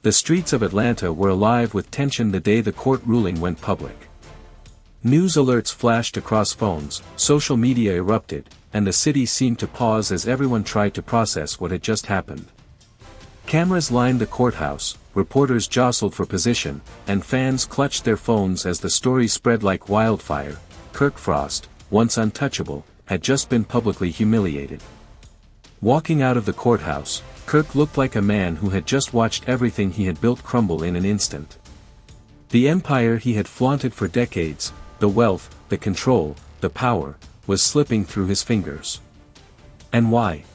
The streets of Atlanta were alive with tension the day the court ruling went public. News alerts flashed across phones, social media erupted, and the city seemed to pause as everyone tried to process what had just happened. Cameras lined the courthouse, reporters jostled for position, and fans clutched their phones as the story spread like wildfire. Kirk Frost, once untouchable, had just been publicly humiliated. Walking out of the courthouse, Kirk looked like a man who had just watched everything he had built crumble in an instant. The empire he had flaunted for decades, the wealth, the control, the power, was slipping through his fingers. And why?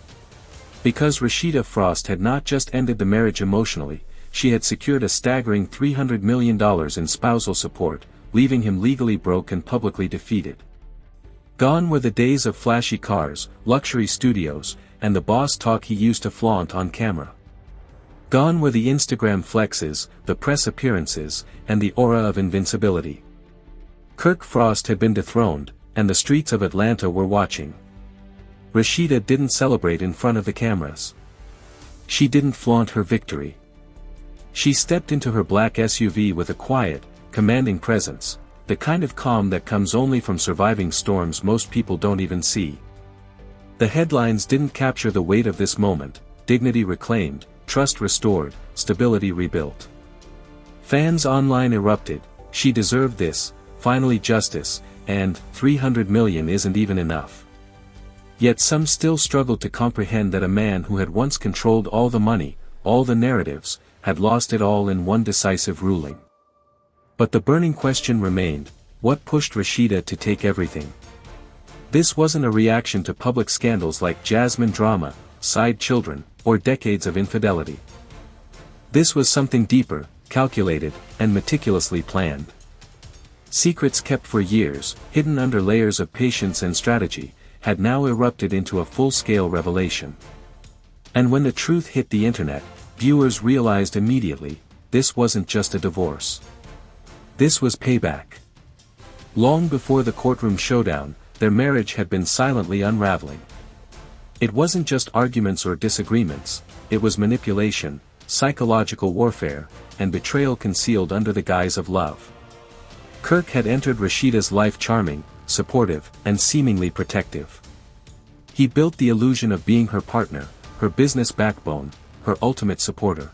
Because Rasheeda Frost had not just ended the marriage emotionally, she had secured a staggering $300 million in spousal support, leaving him legally broke and publicly defeated. Gone were the days of flashy cars, luxury studios, and the boss talk he used to flaunt on camera. Gone were the Instagram flexes, the press appearances, and the aura of invincibility. Kirk Frost had been dethroned, and the streets of Atlanta were watching. Rashida didn't celebrate in front of the cameras. She didn't flaunt her victory. She stepped into her black SUV with a quiet, commanding presence, the kind of calm that comes only from surviving storms most people don't even see. The headlines didn't capture the weight of this moment: dignity reclaimed, trust restored, stability rebuilt. Fans online erupted, "She deserved this, finally justice," and "300 million isn't even enough." Yet some still struggled to comprehend that a man who had once controlled all the money, all the narratives, had lost it all in one decisive ruling. But the burning question remained: what pushed Rashida to take everything? This wasn't a reaction to public scandals like Jasmine drama, side children, or decades of infidelity. This was something deeper, calculated, and meticulously planned. Secrets kept for years, hidden under layers of patience and strategy, had now erupted into a full-scale revelation. And when the truth hit the internet, viewers realized immediately, this wasn't just a divorce. This was payback. Long before the courtroom showdown, their marriage had been silently unraveling. It wasn't just arguments or disagreements, it was manipulation, psychological warfare, and betrayal concealed under the guise of love. Kirk had entered Rashida's life charming, supportive, and seemingly protective. He built the illusion of being her partner, her business backbone, her ultimate supporter.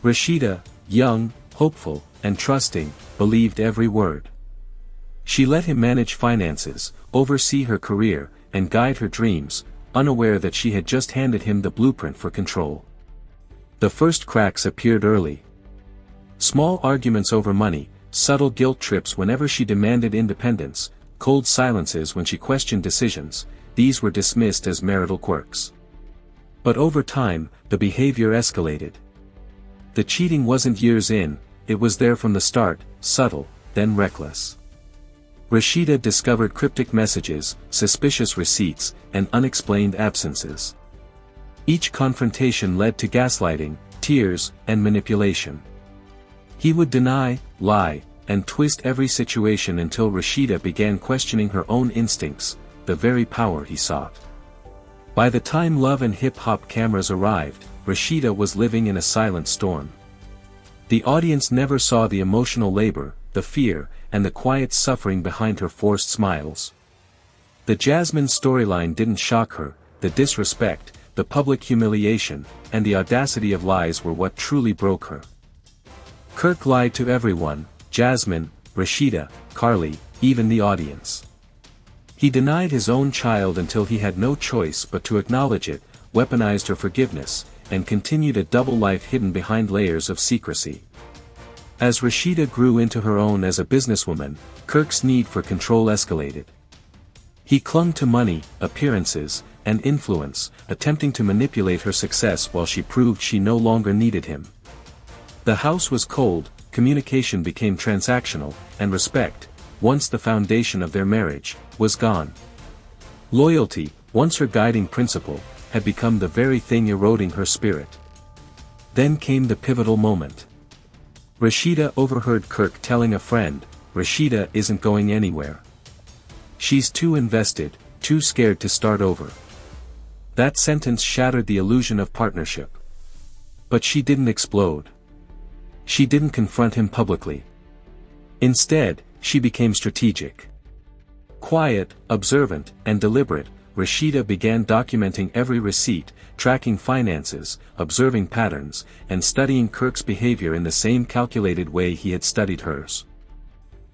Rashida, young, hopeful, and trusting, believed every word. She let him manage finances, oversee her career, and guide her dreams, unaware that she had just handed him the blueprint for control. The first cracks appeared early. Small arguments over money, subtle guilt trips whenever she demanded independence, cold silences when she questioned decisions, these were dismissed as marital quirks. But over time, the behavior escalated. The cheating wasn't years in, it was there from the start, subtle, then reckless. Rashida discovered cryptic messages, suspicious receipts, and unexplained absences. Each confrontation led to gaslighting, tears, and manipulation. He would deny, lie, and twist every situation until Rashida began questioning her own instincts, the very power he sought. By the time Love and Hip Hop cameras arrived, Rashida was living in a silent storm. The audience never saw the emotional labor, the fear, and the quiet suffering behind her forced smiles. The Jasmine storyline didn't shock her, the disrespect, the public humiliation, and the audacity of lies were what truly broke her. Kirk lied to everyone: Jasmine, Rashida, Carly, even the audience. He denied his own child until he had no choice but to acknowledge it, weaponized her forgiveness, and continued a double life hidden behind layers of secrecy. As Rashida grew into her own as a businesswoman, Kirk's need for control escalated. He clung to money, appearances, and influence, attempting to manipulate her success while she proved she no longer needed him. The house was cold, communication became transactional, and respect, once the foundation of their marriage, was gone. Loyalty, once her guiding principle, had become the very thing eroding her spirit. Then came the pivotal moment. Rashida overheard Kirk telling a friend, "Rashida isn't going anywhere. She's too invested, too scared to start over." That sentence shattered the illusion of partnership. But she didn't explode. She didn't confront him publicly. Instead, she became strategic. Quiet, observant, and deliberate, Rashida began documenting every receipt, tracking finances, observing patterns, and studying Kirk's behavior in the same calculated way he had studied hers.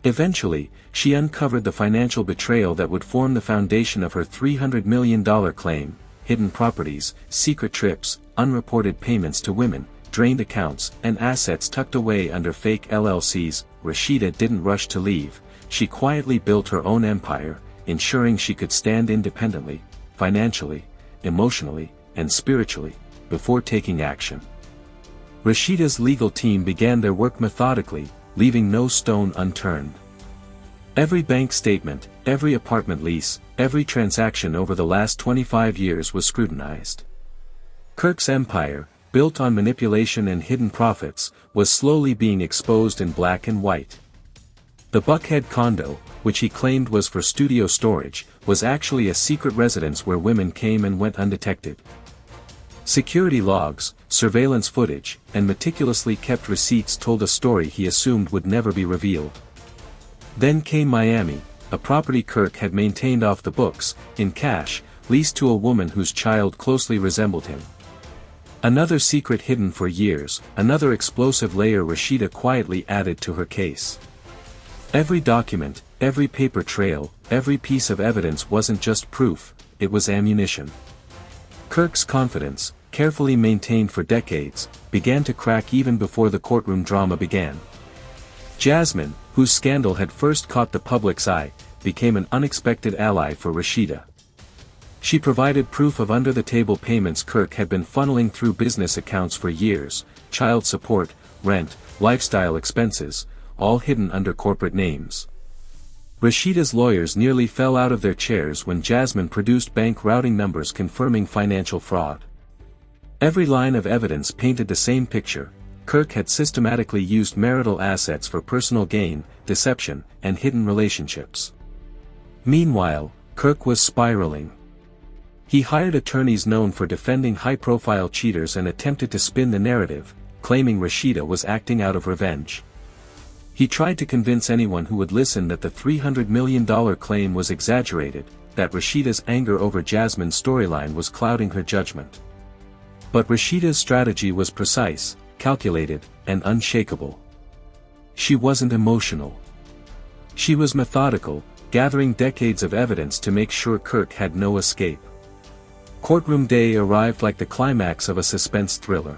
Eventually, she uncovered the financial betrayal that would form the foundation of her $300 million claim: hidden properties, secret trips, unreported payments to women, drained accounts, and assets tucked away under fake LLCs. Rashida didn't rush to leave. She quietly built her own empire, ensuring she could stand independently, financially, emotionally, and spiritually, before taking action. Rashida's legal team began their work methodically, leaving no stone unturned. Every bank statement, every apartment lease, every transaction over the last 25 years was scrutinized. Kirk's empire, built on manipulation and hidden profits, was slowly being exposed in black and white. The Buckhead condo, which he claimed was for studio storage, was actually a secret residence where women came and went undetected. Security logs, surveillance footage, and meticulously kept receipts told a story he assumed would never be revealed. Then came Miami, a property Kirk had maintained off the books, in cash, leased to a woman whose child closely resembled him. Another secret hidden for years, another explosive layer Rashida quietly added to her case. Every document, every paper trail, every piece of evidence wasn't just proof, it was ammunition. Kirk's confidence, carefully maintained for decades, began to crack even before the courtroom drama began. Jasmine, whose scandal had first caught the public's eye, became an unexpected ally for Rashida. She provided proof of under-the-table payments Kirk had been funneling through business accounts for years: child support, rent, lifestyle expenses, all hidden under corporate names. Rashida's lawyers nearly fell out of their chairs when Jasmine produced bank routing numbers confirming financial fraud. Every line of evidence painted the same picture: Kirk had systematically used marital assets for personal gain, deception, and hidden relationships. Meanwhile, Kirk was spiraling. He hired attorneys known for defending high-profile cheaters and attempted to spin the narrative, claiming Rashida was acting out of revenge. He tried to convince anyone who would listen that the $300 million claim was exaggerated, that Rashida's anger over Jasmine's storyline was clouding her judgment. But Rashida's strategy was precise, calculated, and unshakable. She wasn't emotional. She was methodical, gathering decades of evidence to make sure Kirk had no escape. Courtroom day arrived like the climax of a suspense thriller.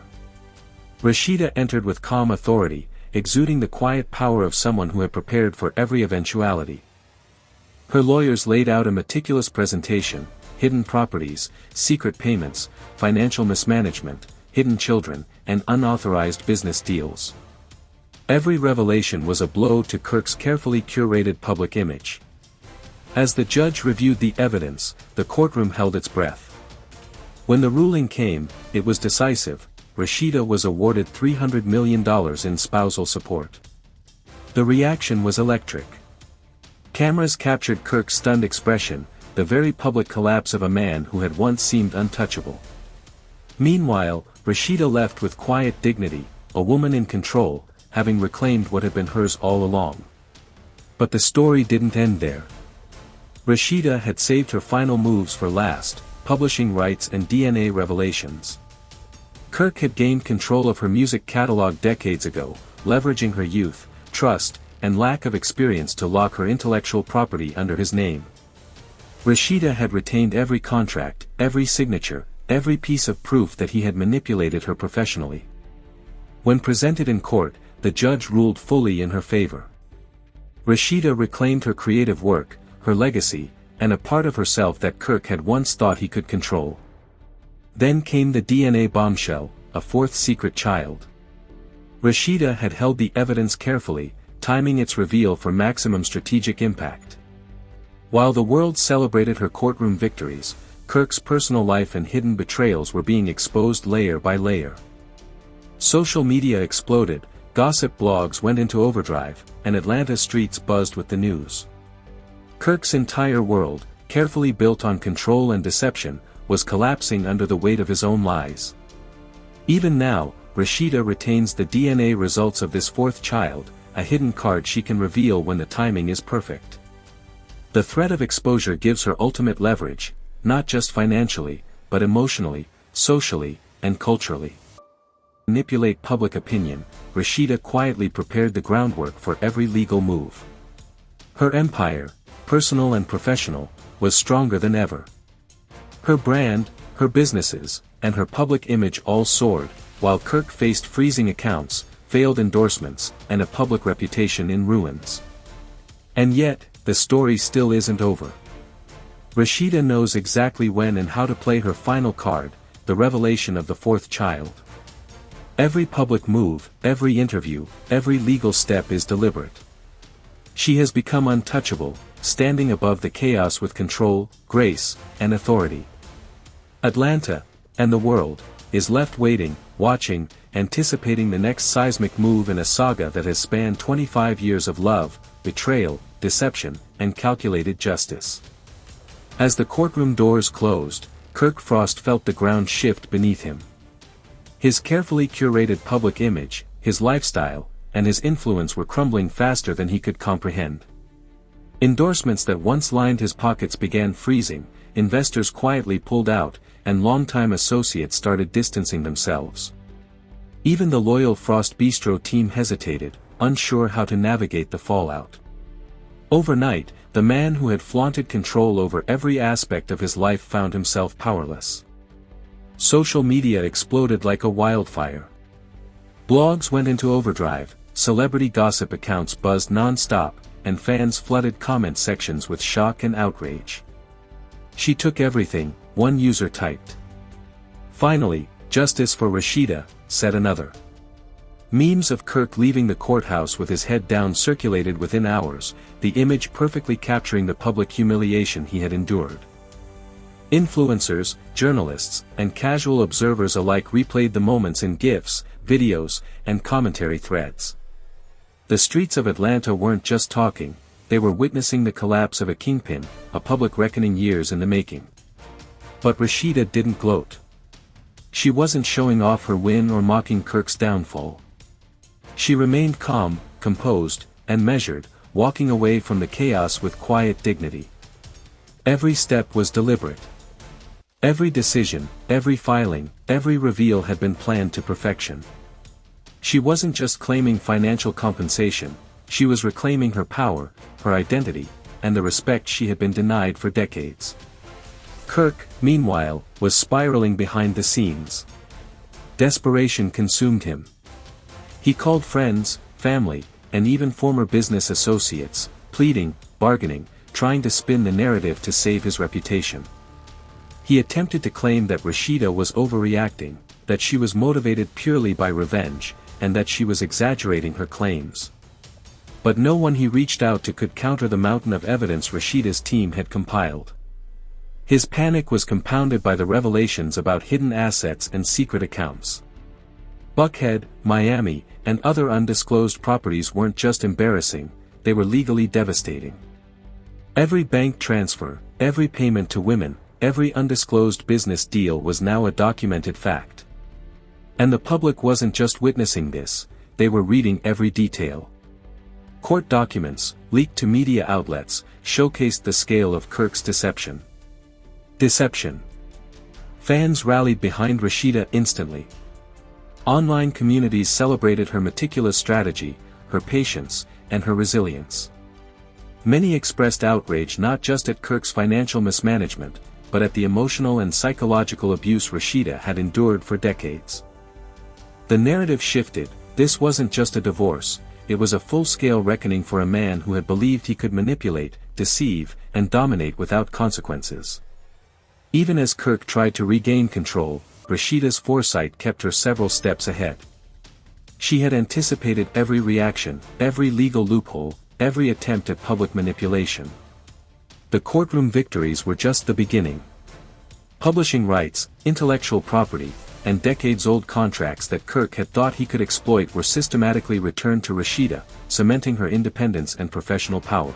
Rashida entered with calm authority, exuding the quiet power of someone who had prepared for every eventuality. Her lawyers laid out a meticulous presentation: hidden properties, secret payments, financial mismanagement, hidden children, and unauthorized business deals. Every revelation was a blow to Kirk's carefully curated public image. As the judge reviewed the evidence, the courtroom held its breath. When the ruling came, it was decisive. Rashida was awarded $300 million in spousal support. The reaction was electric. Cameras captured Kirk's stunned expression, the very public collapse of a man who had once seemed untouchable. Meanwhile, Rashida left with quiet dignity, a woman in control, having reclaimed what had been hers all along. But the story didn't end there. Rashida had saved her final moves for last: publishing rights and DNA revelations. Kirk had gained control of her music catalog decades ago, leveraging her youth, trust, and lack of experience to lock her intellectual property under his name. Rashida had retained every contract, every signature, every piece of proof that he had manipulated her professionally. When presented in court, the judge ruled fully in her favor. Rashida reclaimed her creative work, her legacy, and a part of herself that Kirk had once thought he could control. Then came the DNA bombshell: a fourth secret child. Rashida had held the evidence carefully, timing its reveal for maximum strategic impact. While the world celebrated her courtroom victories, Kirk's personal life and hidden betrayals were being exposed layer by layer. Social media exploded, gossip blogs went into overdrive, and Atlanta streets buzzed with the news. Kirk's entire world, carefully built on control and deception, was collapsing under the weight of his own lies. Even now, Rashida retains the DNA results of this fourth child, a hidden card she can reveal when the timing is perfect. The threat of exposure gives her ultimate leverage, not just financially, but emotionally, socially, and culturally. To manipulate public opinion, Rashida quietly prepared the groundwork for every legal move. Her empire, personal and professional, was stronger than ever. Her brand, her businesses, and her public image all soared, while Kirk faced freezing accounts, failed endorsements, and a public reputation in ruins. And yet, the story still isn't over. Rashida knows exactly when and how to play her final card, the revelation of the fourth child. Every public move, every interview, every legal step is deliberate. She has become untouchable, standing above the chaos with control, grace, and authority. Atlanta, and the world, is left waiting, watching, anticipating the next seismic move in a saga that has spanned 25 years of love, betrayal, deception, and calculated justice. As the courtroom doors closed, Kirk Frost felt the ground shift beneath him. His carefully curated public image, his lifestyle, and his influence were crumbling faster than he could comprehend. Endorsements that once lined his pockets began freezing, investors quietly pulled out, and longtime associates started distancing themselves. Even the loyal Frost Bistro team hesitated, unsure how to navigate the fallout. Overnight, the man who had flaunted control over every aspect of his life found himself powerless. Social media exploded like a wildfire. Blogs went into overdrive, celebrity gossip accounts buzzed non-stop, and fans flooded comment sections with shock and outrage. "She took everything," one user typed. "Finally, justice for Rashida," said another. Memes of Kirk leaving the courthouse with his head down circulated within hours, the image perfectly capturing the public humiliation he had endured. Influencers, journalists, and casual observers alike replayed the moments in GIFs, videos, and commentary threads. The streets of Atlanta weren't just talking, they were witnessing the collapse of a kingpin, a public reckoning years in the making. But Rashida didn't gloat. She wasn't showing off her win or mocking Kirk's downfall. She remained calm, composed, and measured, walking away from the chaos with quiet dignity. Every step was deliberate. Every decision, every filing, every reveal had been planned to perfection. She wasn't just claiming financial compensation, she was reclaiming her power, her identity, and the respect she had been denied for decades. Kirk, meanwhile, was spiraling behind the scenes. Desperation consumed him. He called friends, family, and even former business associates, pleading, bargaining, trying to spin the narrative to save his reputation. He attempted to claim that Rashida was overreacting, that she was motivated purely by revenge, and that she was exaggerating her claims. But no one he reached out to could counter the mountain of evidence Rashida's team had compiled. His panic was compounded by the revelations about hidden assets and secret accounts. Buckhead, Miami, and other undisclosed properties weren't just embarrassing, they were legally devastating. Every bank transfer, every payment to women, every undisclosed business deal was now a documented fact. And the public wasn't just witnessing this, they were reading every detail. Court documents, leaked to media outlets, showcased the scale of Kirk's deception. Fans rallied behind Rashida instantly. Online communities celebrated her meticulous strategy, her patience, and her resilience. Many expressed outrage not just at Kirk's financial mismanagement, but at the emotional and psychological abuse Rashida had endured for decades. The narrative shifted, this wasn't just a divorce, it was a full-scale reckoning for a man who had believed he could manipulate, deceive, and dominate without consequences. Even as Kirk tried to regain control, Rashida's foresight kept her several steps ahead. She had anticipated every reaction, every legal loophole, every attempt at public manipulation. The courtroom victories were just the beginning. Publishing rights, intellectual property, and decades-old contracts that Kirk had thought he could exploit were systematically returned to Rashida, cementing her independence and professional power.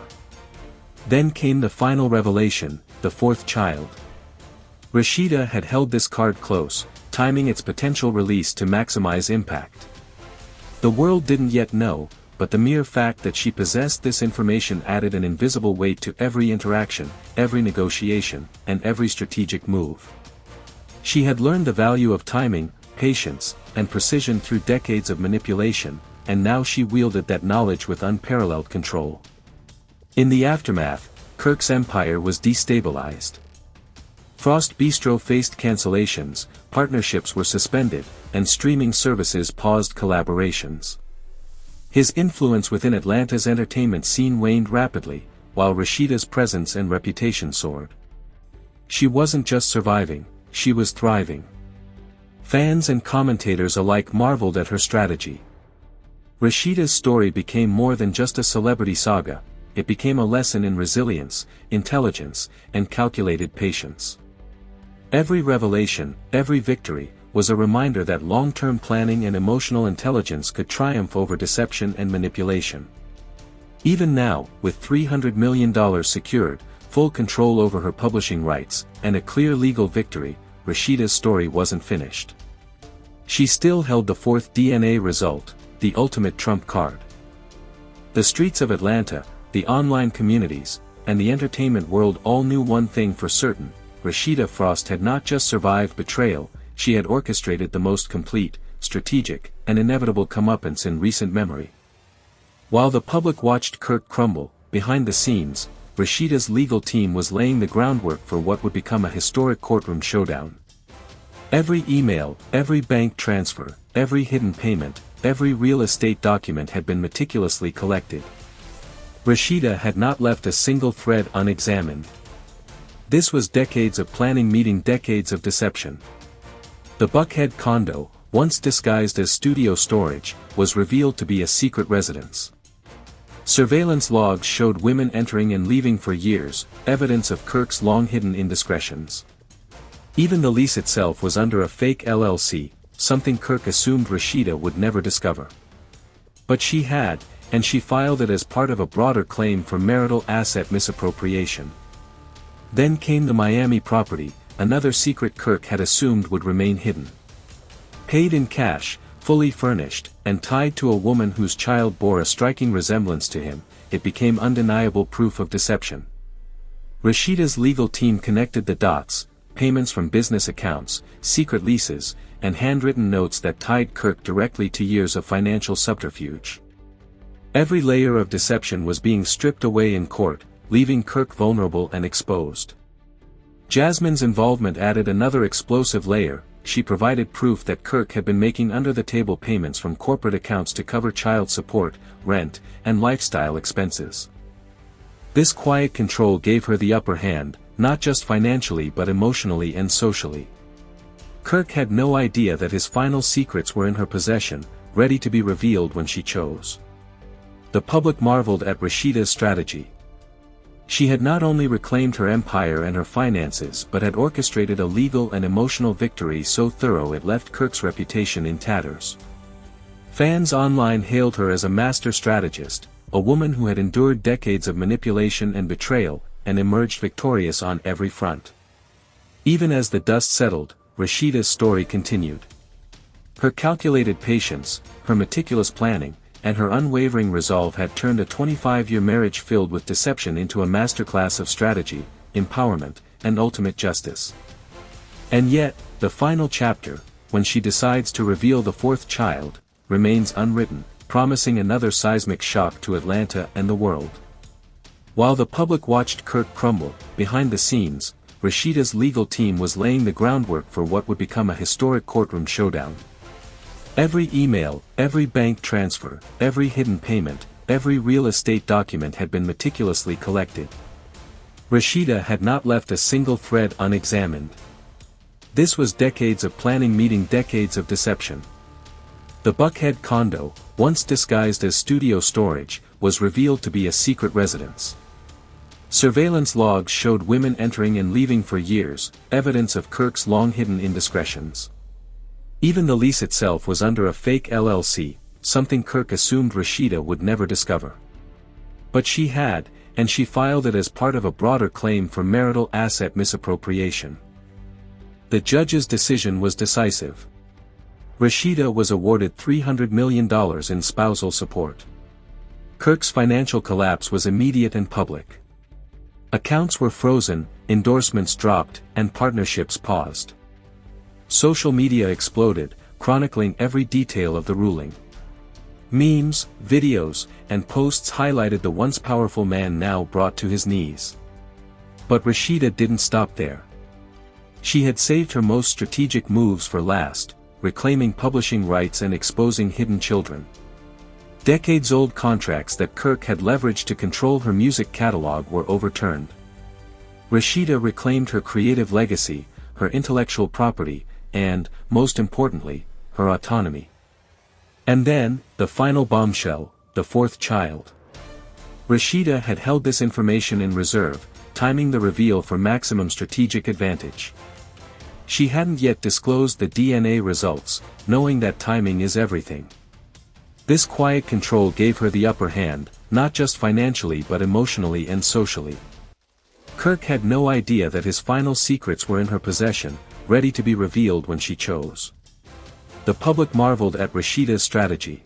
Then came the final revelation, the fourth child. Rashida had held this card close, timing its potential release to maximize impact. The world didn't yet know, but the mere fact that she possessed this information added an invisible weight to every interaction, every negotiation, and every strategic move. She had learned the value of timing, patience, and precision through decades of manipulation, and now she wielded that knowledge with unparalleled control. In the aftermath, Kirk's empire was destabilized. Frost Bistro faced cancellations, partnerships were suspended, and streaming services paused collaborations. His influence within Atlanta's entertainment scene waned rapidly, while Rashida's presence and reputation soared. She wasn't just surviving, she was thriving. Fans and commentators alike marveled at her strategy. Rashida's story became more than just a celebrity saga, it became a lesson in resilience, intelligence, and calculated patience. Every revelation, every victory, was a reminder that long-term planning and emotional intelligence could triumph over deception and manipulation. Even now, with $300 million secured, full control over her publishing rights, and a clear legal victory, Rashida's story wasn't finished. She still held the fourth DNA result, the ultimate trump card. The streets of Atlanta, the online communities, and the entertainment world all knew one thing for certain: Rasheeda Frost had not just survived betrayal, she had orchestrated the most complete, strategic, and inevitable comeuppance in recent memory. While the public watched Kirk crumble, behind the scenes, Rashida's legal team was laying the groundwork for what would become a historic courtroom showdown. Every email, every bank transfer, every hidden payment, every real estate document had been meticulously collected. Rashida had not left a single thread unexamined. This was decades of planning meeting decades of deception. The Buckhead condo, once disguised as studio storage, was revealed to be a secret residence. Surveillance logs showed women entering and leaving for years, evidence of Kirk's long-hidden indiscretions. Even the lease itself was under a fake LLC, something Kirk assumed Rashida would never discover. But she had, and she filed it as part of a broader claim for marital asset misappropriation. Then came the Miami property, another secret Kirk had assumed would remain hidden. Paid in cash, fully furnished, and tied to a woman whose child bore a striking resemblance to him, it became undeniable proof of deception. Rashida's legal team connected the dots: payments from business accounts, secret leases, and handwritten notes that tied Kirk directly to years of financial subterfuge. Every layer of deception was being stripped away in court, leaving Kirk vulnerable and exposed. Jasmine's involvement added another explosive layer. She provided proof that Kirk had been making under-the-table payments from corporate accounts to cover child support, rent, and lifestyle expenses. This quiet control gave her the upper hand, not just financially but emotionally and socially. Kirk had no idea that his final secrets were in her possession, ready to be revealed when she chose. The public marveled at Rashida's strategy. She had not only reclaimed her empire and her finances but had orchestrated a legal and emotional victory so thorough it left Kirk's reputation in tatters. Fans online hailed her as a master strategist, a woman who had endured decades of manipulation and betrayal, and emerged victorious on every front. Even as the dust settled, Rashida's story continued. Her calculated patience, her meticulous planning, and her unwavering resolve had turned a 25-year marriage filled with deception into a masterclass of strategy, empowerment, and ultimate justice. And yet, the final chapter, when she decides to reveal the fourth child, remains unwritten, promising another seismic shock to Atlanta and the world. While the public watched Kirk crumble, behind the scenes, Rashida's legal team was laying the groundwork for what would become a historic courtroom showdown. Every email, every bank transfer, every hidden payment, every real estate document had been meticulously collected. Rashida had not left a single thread unexamined. This was decades of planning meeting decades of deception. The Buckhead condo, once disguised as studio storage, was revealed to be a secret residence. Surveillance logs showed women entering and leaving for years, evidence of Kirk's long-hidden indiscretions. Even the lease itself was under a fake LLC, something Kirk assumed Rashida would never discover. But she had, and she filed it as part of a broader claim for marital asset misappropriation. The judge's decision was decisive. Rashida was awarded $300 million in spousal support. Kirk's financial collapse was immediate and public. Accounts were frozen, endorsements dropped, and partnerships paused. Social media exploded, chronicling every detail of the ruling. Memes, videos, and posts highlighted the once powerful man now brought to his knees. But Rashida didn't stop there. She had saved her most strategic moves for last, reclaiming publishing rights and exposing hidden children. Decades-old contracts that Kirk had leveraged to control her music catalog were overturned. Rashida reclaimed her creative legacy, her intellectual property, and, most importantly, her autonomy. And then, the final bombshell, the fourth child. Rashida had held this information in reserve, timing the reveal for maximum strategic advantage. She hadn't yet disclosed the DNA results, knowing that timing is everything. This quiet control gave her the upper hand, not just financially but emotionally and socially. Kirk had no idea that his final secrets were in her possession, ready to be revealed when she chose. The public marveled at Rashida's strategy.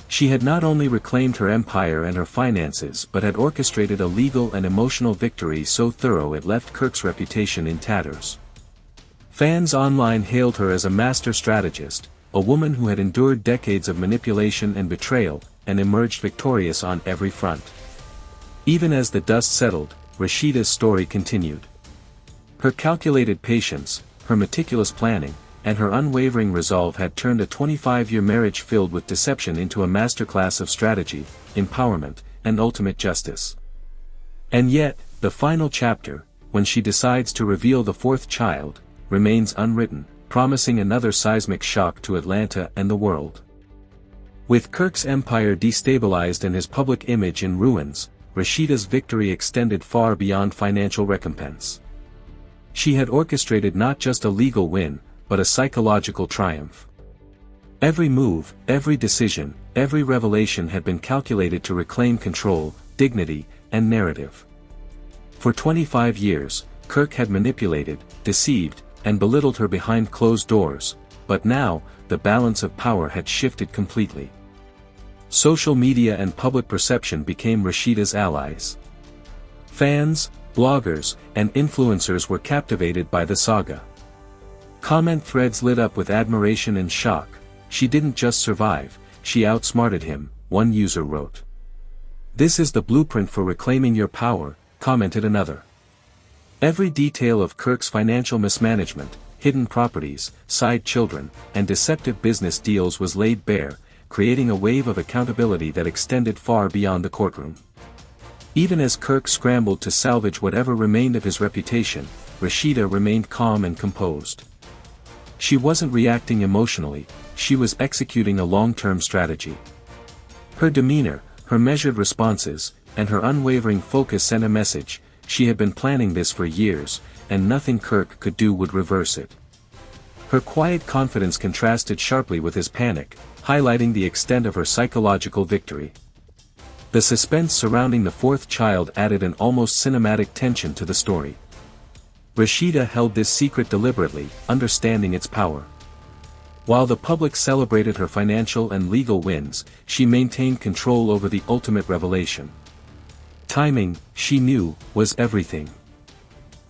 She had not only reclaimed her empire and her finances but had orchestrated a legal and emotional victory so thorough it left Kirk's reputation in tatters. Fans online hailed her as a master strategist, a woman who had endured decades of manipulation and betrayal, and emerged victorious on every front. Even as the dust settled, Rashida's story continued. Her calculated patience, her meticulous planning, and her unwavering resolve had turned a 25-year marriage filled with deception into a masterclass of strategy, empowerment, and ultimate justice. And yet, the final chapter, when she decides to reveal the fourth child, remains unwritten, promising another seismic shock to Atlanta and the world. With Kirk's empire destabilized and his public image in ruins, Rashida's victory extended far beyond financial recompense. She had orchestrated not just a legal win, but a psychological triumph. Every move, every decision, every revelation had been calculated to reclaim control, dignity, and narrative. For 25 years, Kirk had manipulated, deceived, and belittled her behind closed doors, but now, the balance of power had shifted completely. Social media and public perception became Rashida's allies. Fans, bloggers, and influencers were captivated by the saga. Comment threads lit up with admiration and shock. "She didn't just survive, she outsmarted him," one user wrote. "This is the blueprint for reclaiming your power," commented another. Every detail of Kirk's financial mismanagement, hidden properties, side children, and deceptive business deals was laid bare, creating a wave of accountability that extended far beyond the courtroom. Even as Kirk scrambled to salvage whatever remained of his reputation, Rashida remained calm and composed. She wasn't reacting emotionally, she was executing a long-term strategy. Her demeanor, her measured responses, and her unwavering focus sent a message: she had been planning this for years, and nothing Kirk could do would reverse it. Her quiet confidence contrasted sharply with his panic, highlighting the extent of her psychological victory. The suspense surrounding the fourth child added an almost cinematic tension to the story. Rashida held this secret deliberately, understanding its power. While the public celebrated her financial and legal wins, she maintained control over the ultimate revelation. Timing, she knew, was everything.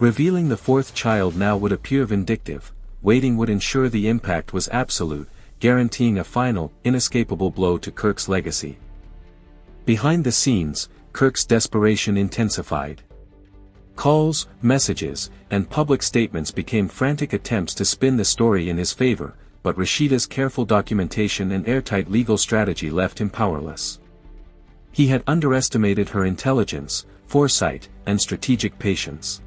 Revealing the fourth child now would appear vindictive, waiting would ensure the impact was absolute, guaranteeing a final, inescapable blow to Kirk's legacy. Behind the scenes, Kirk's desperation intensified. Calls, messages, and public statements became frantic attempts to spin the story in his favor, but Rashida's careful documentation and airtight legal strategy left him powerless. He had underestimated her intelligence, foresight, and strategic patience.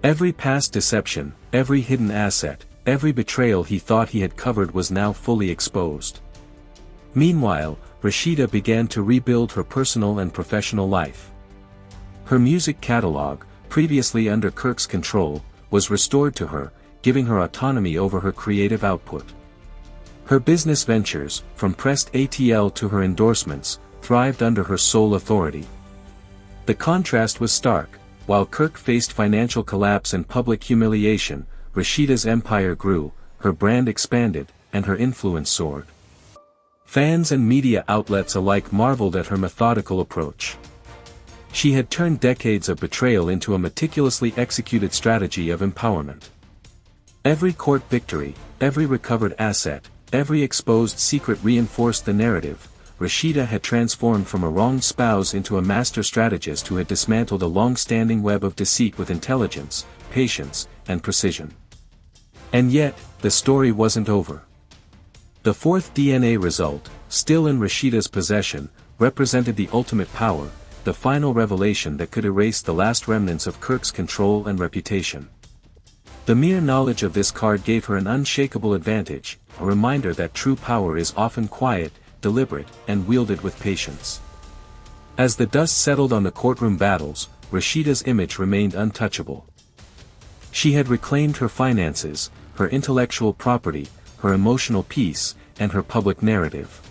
Every past deception, every hidden asset, every betrayal he thought he had covered was now fully exposed. Meanwhile, Rashida began to rebuild her personal and professional life. Her music catalog, previously under Kirk's control, was restored to her, giving her autonomy over her creative output. Her business ventures, from pressed ATL to her endorsements, thrived under her sole authority. The contrast was stark. While Kirk faced financial collapse and public humiliation, Rashida's empire grew, her brand expanded, and her influence soared. Fans and media outlets alike marveled at her methodical approach. She had turned decades of betrayal into a meticulously executed strategy of empowerment. Every court victory, every recovered asset, every exposed secret reinforced the narrative. Rashida had transformed from a wronged spouse into a master strategist who had dismantled a long-standing web of deceit with intelligence, patience, and precision. And yet, the story wasn't over. The fourth DNA result, still in Rashida's possession, represented the ultimate power, the final revelation that could erase the last remnants of Kirk's control and reputation. The mere knowledge of this card gave her an unshakable advantage, a reminder that true power is often quiet, deliberate, and wielded with patience. As the dust settled on the courtroom battles, Rashida's image remained untouchable. She had reclaimed her finances, her intellectual property, her emotional peace, and her public narrative.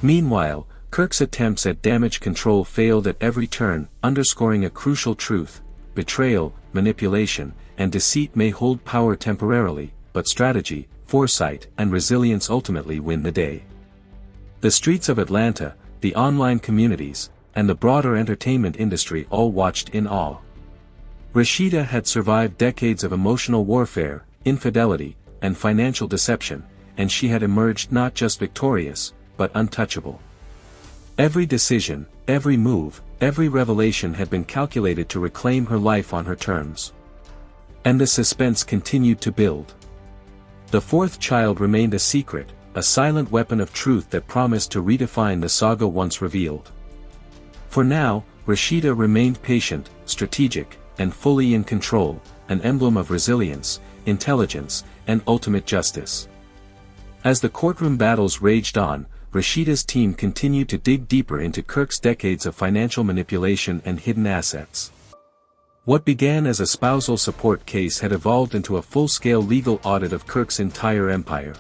Meanwhile, Kirk's attempts at damage control failed at every turn, underscoring a crucial truth: betrayal, manipulation, and deceit may hold power temporarily, but strategy, foresight, and resilience ultimately win the day. The streets of Atlanta, the online communities, and the broader entertainment industry all watched in awe. Rashida had survived decades of emotional warfare, infidelity, and financial deception, and she had emerged not just victorious, but untouchable. Every decision, every move, every revelation had been calculated to reclaim her life on her terms. And the suspense continued to build. The fourth child remained a secret, a silent weapon of truth that promised to redefine the saga once revealed. For now, Rashida remained patient, strategic, and fully in control, an emblem of resilience, intelligence, and ultimate justice. As the courtroom battles raged on, Rashida's team continued to dig deeper into Kirk's decades of financial manipulation and hidden assets. What began as a spousal support case had evolved into a full-scale legal audit of Kirk's entire empire.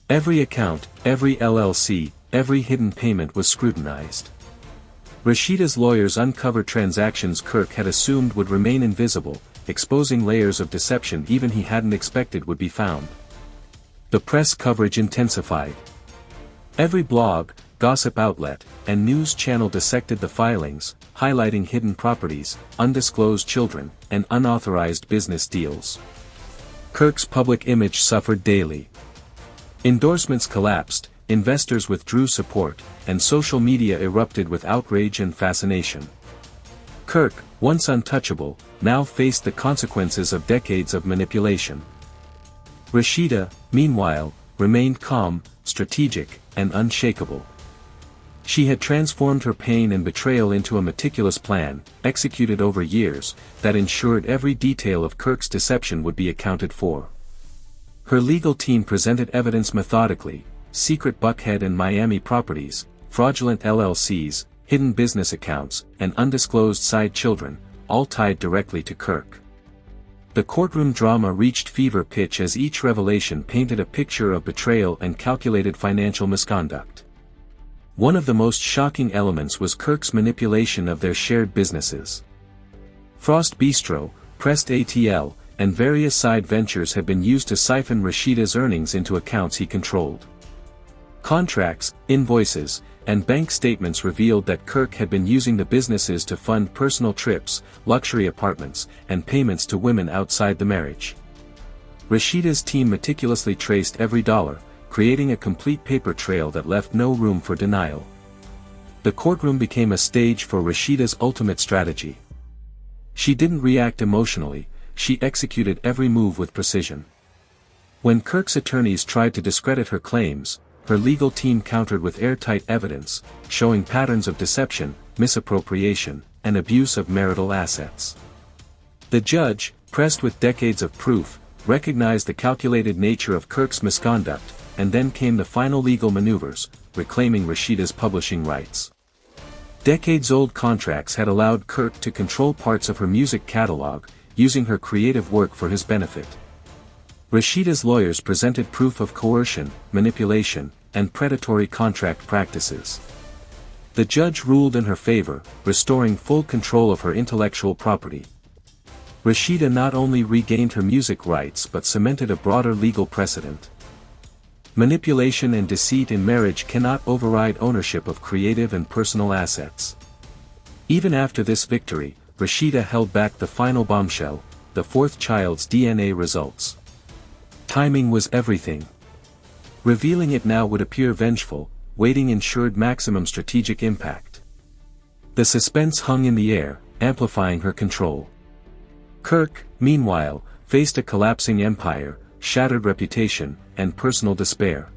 Every account, every LLC, every hidden payment was scrutinized. Rashida's lawyers uncovered transactions Kirk had assumed would remain invisible, exposing layers of deception even he hadn't expected would be found. The press coverage intensified. Every blog, gossip outlet, and news channel dissected the filings, highlighting hidden properties, undisclosed children, and unauthorized business deals. Kirk's public image suffered daily. Endorsements collapsed, investors withdrew support, and social media erupted with outrage and fascination. Kirk, once untouchable, now faced the consequences of decades of manipulation. Rashida, meanwhile, remained calm, strategic, and unshakable. She had transformed her pain and betrayal into a meticulous plan, executed over years, that ensured every detail of Kirk's deception would be accounted for. Her legal team presented evidence methodically: secret Buckhead and Miami properties, fraudulent LLCs, hidden business accounts, and undisclosed side children, all tied directly to Kirk. The courtroom drama reached fever pitch as each revelation painted a picture of betrayal and calculated financial misconduct. One of the most shocking elements was Kirk's manipulation of their shared businesses. Frost Bistro, Pressed ATL, and various side ventures had been used to siphon Rashida's earnings into accounts he controlled. Contracts, invoices, and bank statements revealed that Kirk had been using the businesses to fund personal trips, luxury apartments, and payments to women outside the marriage. Rashida's team meticulously traced every dollar, creating a complete paper trail that left no room for denial. The courtroom became a stage for Rashida's ultimate strategy. She didn't react emotionally, she executed every move with precision. When Kirk's attorneys tried to discredit her claims, her legal team countered with airtight evidence, showing patterns of deception, misappropriation, and abuse of marital assets. The judge, pressed with decades of proof, recognized the calculated nature of Kirk's misconduct, and then came the final legal maneuvers, reclaiming Rashida's publishing rights. Decades-old contracts had allowed Kirk to control parts of her music catalog, using her creative work for his benefit. Rashida's lawyers presented proof of coercion, manipulation, and predatory contract practices. The judge ruled in her favor, restoring full control of her intellectual property. Rashida not only regained her music rights but cemented a broader legal precedent. Manipulation and deceit in marriage cannot override ownership of creative and personal assets. Even after this victory, Rashida held back the final bombshell, the fourth child's DNA results. Timing was everything. Revealing it now would appear vengeful, waiting ensured maximum strategic impact. The suspense hung in the air, amplifying her control. Kirk, meanwhile, faced a collapsing empire, shattered reputation, and personal despair.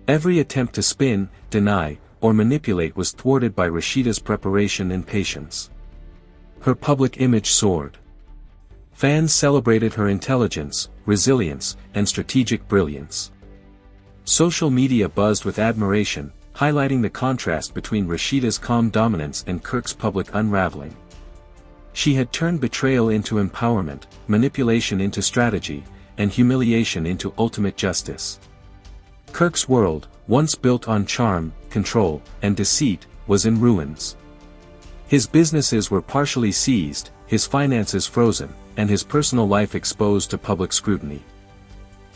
Every attempt to spin, deny, or manipulate was thwarted by Rashida's preparation and patience. Her public image soared. Fans celebrated her intelligence, resilience, and strategic brilliance. Social media buzzed with admiration, highlighting the contrast between Rashida's calm dominance and Kirk's public unraveling. She had turned betrayal into empowerment, manipulation into strategy, and humiliation into ultimate justice. Kirk's world, once built on charm, control, and deceit, was in ruins. His businesses were partially seized, his finances frozen, and his personal life exposed to public scrutiny.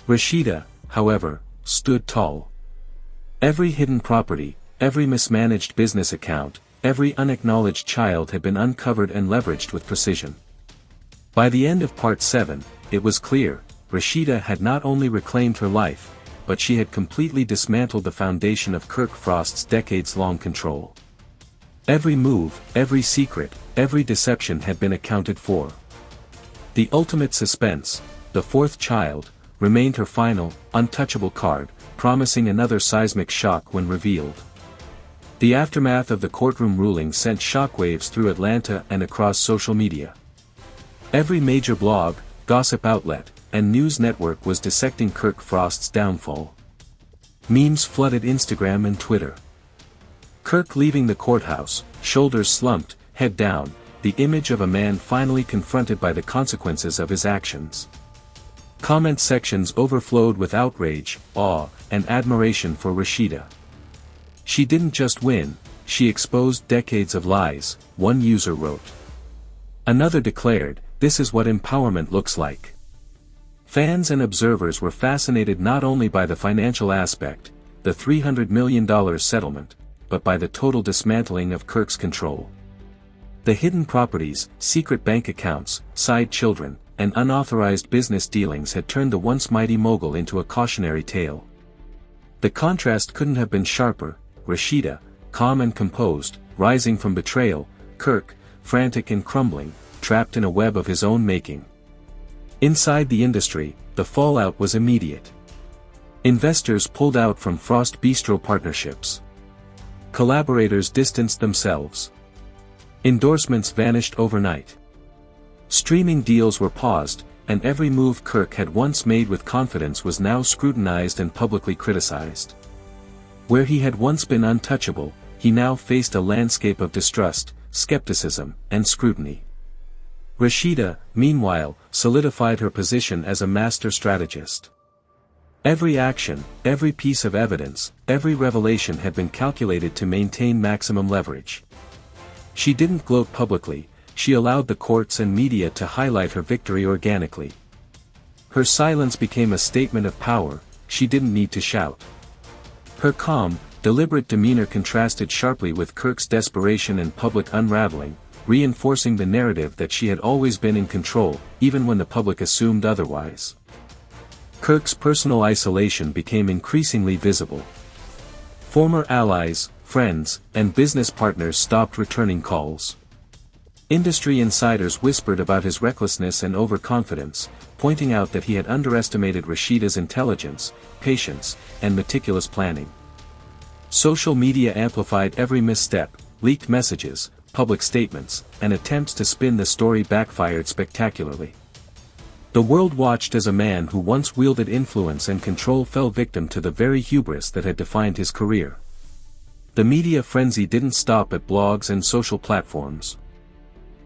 Rashida, however, stood tall. Every hidden property, every mismanaged business account, every unacknowledged child had been uncovered and leveraged with precision. By the end of Part 7, it was clear, Rashida had not only reclaimed her life, but she had completely dismantled the foundation of Kirk Frost's decades-long control. Every move, every secret, every deception had been accounted for. The ultimate suspense, the fourth child, remained her final, untouchable card, promising another seismic shock when revealed. The aftermath of the courtroom ruling sent shockwaves through Atlanta and across social media. Every major blog, gossip outlet, and news network was dissecting Kirk Frost's downfall. Memes flooded Instagram and Twitter. Kirk leaving the courthouse, shoulders slumped, head down, the image of a man finally confronted by the consequences of his actions. Comment sections overflowed with outrage, awe, and admiration for Rashida. She didn't just win, she exposed decades of lies, one user wrote. Another declared, "This is what empowerment looks like." Fans and observers were fascinated not only by the financial aspect, the $300 million settlement, but by the total dismantling of Kirk's control. The hidden properties, secret bank accounts, side children, and unauthorized business dealings had turned the once mighty mogul into a cautionary tale. The contrast couldn't have been sharper. Rashida, calm and composed, rising from betrayal, Kirk, frantic and crumbling, trapped in a web of his own making. Inside the industry, the fallout was immediate. Investors pulled out from Frost Bistro partnerships. Collaborators distanced themselves. Endorsements vanished overnight. Streaming deals were paused, and every move Kirk had once made with confidence was now scrutinized and publicly criticized. Where he had once been untouchable, he now faced a landscape of distrust, skepticism, and scrutiny. Rashida, meanwhile, solidified her position as a master strategist. Every action, every piece of evidence, every revelation had been calculated to maintain maximum leverage. She didn't gloat publicly, she allowed the courts and media to highlight her victory organically. Her silence became a statement of power, she didn't need to shout. Her calm, deliberate demeanor contrasted sharply with Kirk's desperation and public unraveling, reinforcing the narrative that she had always been in control, even when the public assumed otherwise. Kirk's personal isolation became increasingly visible. Former allies, friends, and business partners stopped returning calls. Industry insiders whispered about his recklessness and overconfidence, pointing out that he had underestimated Rashida's intelligence, patience, and meticulous planning. Social media amplified every misstep, leaked messages, public statements, and attempts to spin the story backfired spectacularly. The world watched as a man who once wielded influence and control fell victim to the very hubris that had defined his career. The media frenzy didn't stop at blogs and social platforms.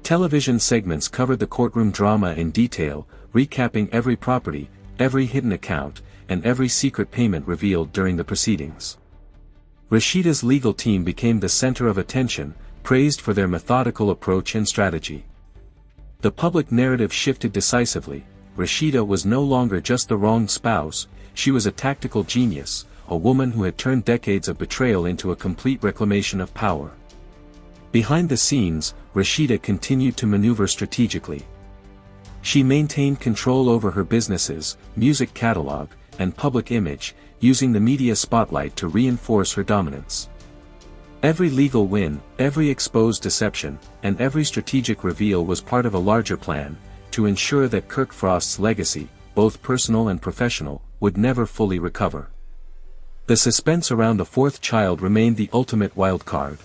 Television segments covered the courtroom drama in detail, recapping every property, every hidden account, and every secret payment revealed during the proceedings. Rashida's legal team became the center of attention, praised for their methodical approach and strategy. The public narrative shifted decisively. Rashida was no longer just the wronged spouse, she was a tactical genius, a woman who had turned decades of betrayal into a complete reclamation of power. Behind the scenes, Rashida continued to maneuver strategically. She maintained control over her businesses, music catalog, and public image, using the media spotlight to reinforce her dominance. Every legal win, every exposed deception, and every strategic reveal was part of a larger plan, to ensure that Kirk Frost's legacy, both personal and professional, would never fully recover. The suspense around the fourth child remained the ultimate wild card.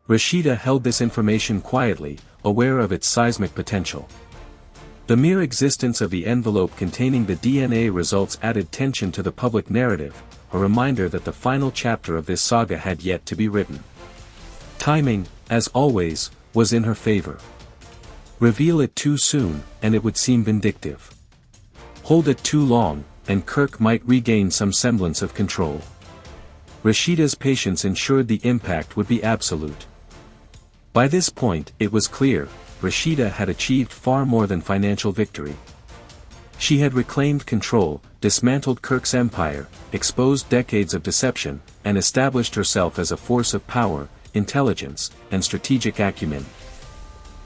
Rashida held this information quietly, aware of its seismic potential. The mere existence of the envelope containing the DNA results added tension to the public narrative, a reminder that the final chapter of this saga had yet to be written. Timing, as always, was in her favor. Reveal it too soon, and it would seem vindictive. Hold it too long, and Kirk might regain some semblance of control. Rashida's patience ensured the impact would be absolute. By this point, it was clear, Rashida had achieved far more than financial victory. She had reclaimed control, dismantled Kirk's empire, exposed decades of deception, and established herself as a force of power, intelligence, and strategic acumen.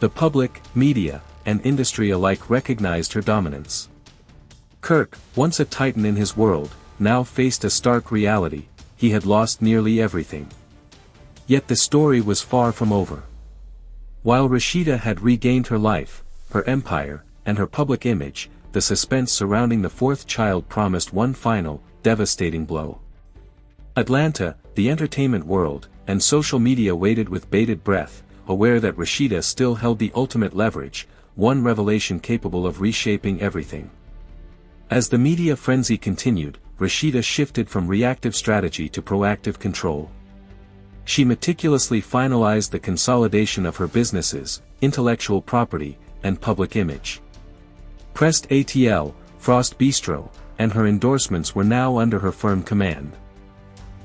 The public, media, and industry alike recognized her dominance. Kirk, once a titan in his world, now faced a stark reality: he had lost nearly everything. Yet the story was far from over. While Rashida had regained her life, her empire, and her public image, the suspense surrounding the fourth child promised one final, devastating blow. Atlanta, the entertainment world, and social media waited with bated breath, aware that Rashida still held the ultimate leverage, one revelation capable of reshaping everything. As the media frenzy continued, Rashida shifted from reactive strategy to proactive control. She meticulously finalized the consolidation of her businesses, intellectual property, and public image. Pressed ATL, Frost Bistro, and her endorsements were now under her firm command.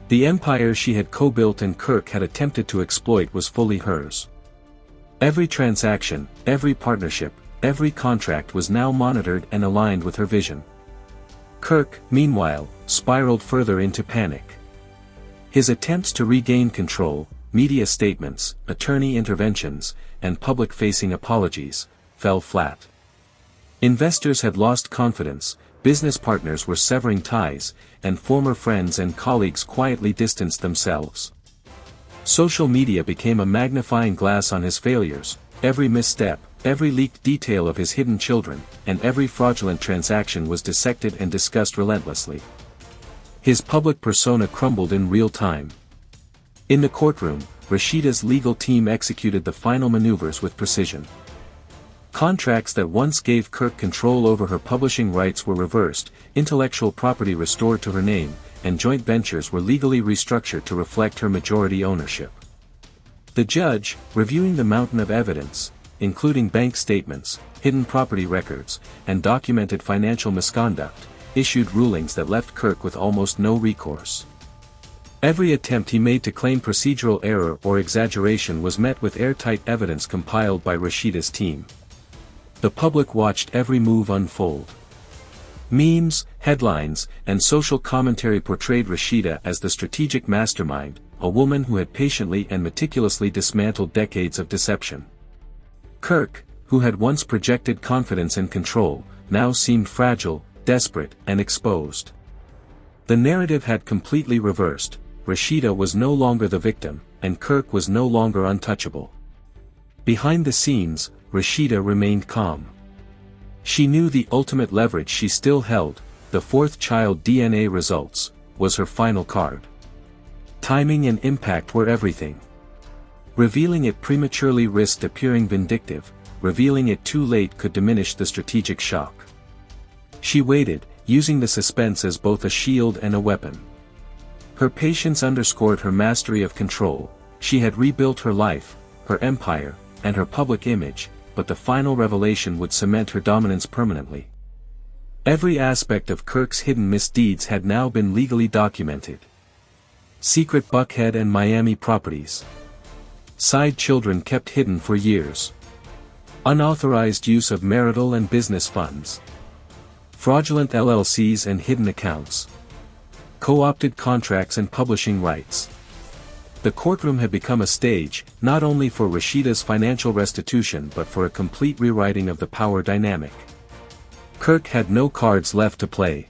The empire she had co-built and Kirk had attempted to exploit was fully hers. Every transaction, every partnership, every contract was now monitored and aligned with her vision. Kirk, meanwhile, spiraled further into panic. His attempts to regain control, media statements, attorney interventions, and public-facing apologies, fell flat. Investors had lost confidence, business partners were severing ties, and former friends and colleagues quietly distanced themselves. Social media became a magnifying glass on his failures, every misstep, every leaked detail of his hidden children, and every fraudulent transaction was dissected and discussed relentlessly. His public persona crumbled in real time. In the courtroom, Rashida's legal team executed the final maneuvers with precision. Contracts that once gave Kirk control over her publishing rights were reversed, intellectual property restored to her name, and joint ventures were legally restructured to reflect her majority ownership. The judge, reviewing the mountain of evidence, including bank statements, hidden property records, and documented financial misconduct, issued rulings that left Kirk with almost no recourse. Every attempt he made to claim procedural error or exaggeration was met with airtight evidence compiled by Rashida's team. The public watched every move unfold. Memes, headlines, and social commentary portrayed Rashida as the strategic mastermind, a woman who had patiently and meticulously dismantled decades of deception. Kirk, who had once projected confidence and control, now seemed fragile, desperate, and exposed. The narrative had completely reversed. Rashida was no longer the victim, and Kirk was no longer untouchable. Behind the scenes, Rashida remained calm. She knew the ultimate leverage she still held, the fourth child DNA results, was her final card. Timing and impact were everything. Revealing it prematurely risked appearing vindictive, revealing it too late could diminish the strategic shock. She waited, using the suspense as both a shield and a weapon. Her patience underscored her mastery of control. She had rebuilt her life, her empire, and her public image, but the final revelation would cement her dominance permanently. Every aspect of Kirk's hidden misdeeds had now been legally documented. Secret Buckhead and Miami properties. Side children kept hidden for years. Unauthorized use of marital and business funds. Fraudulent LLCs and hidden accounts. Co-opted contracts and publishing rights. The courtroom had become a stage, not only for Rashida's financial restitution but for a complete rewriting of the power dynamic. Kirk had no cards left to play.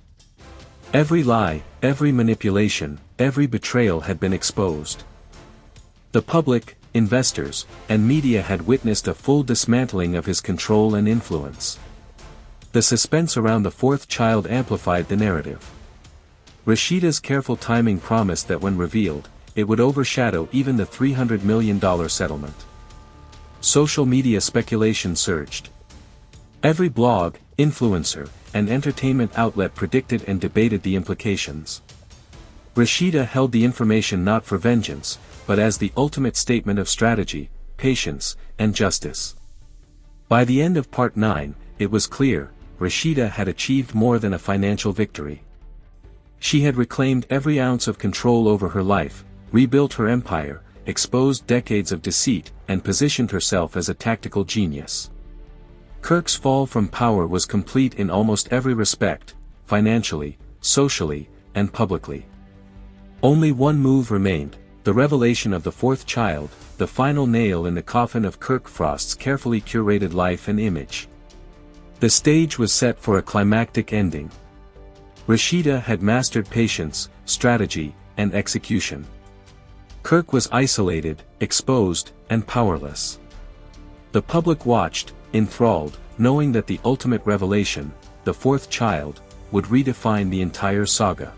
Every lie, every manipulation, every betrayal had been exposed. The public, investors, and media had witnessed a full dismantling of his control and influence. The suspense around the fourth child amplified the narrative. Rashida's careful timing promised that when revealed, it would overshadow even the $300 million settlement. Social media speculation surged. Every blog, influencer, and entertainment outlet predicted and debated the implications. Rashida held the information not for vengeance, but as the ultimate statement of strategy, patience, and justice. By the end of Part 9, it was clear, Rashida had achieved more than a financial victory. She had reclaimed every ounce of control over her life, rebuilt her empire, exposed decades of deceit, and positioned herself as a tactical genius. Kirk's fall from power was complete in almost every respect, financially, socially, and publicly. Only one move remained, the revelation of the fourth child, the final nail in the coffin of Kirk Frost's carefully curated life and image. The stage was set for a climactic ending. Rashida had mastered patience, strategy, and execution. Kirk was isolated, exposed, and powerless. The public watched, enthralled, knowing that the ultimate revelation, the fourth child, would redefine the entire saga.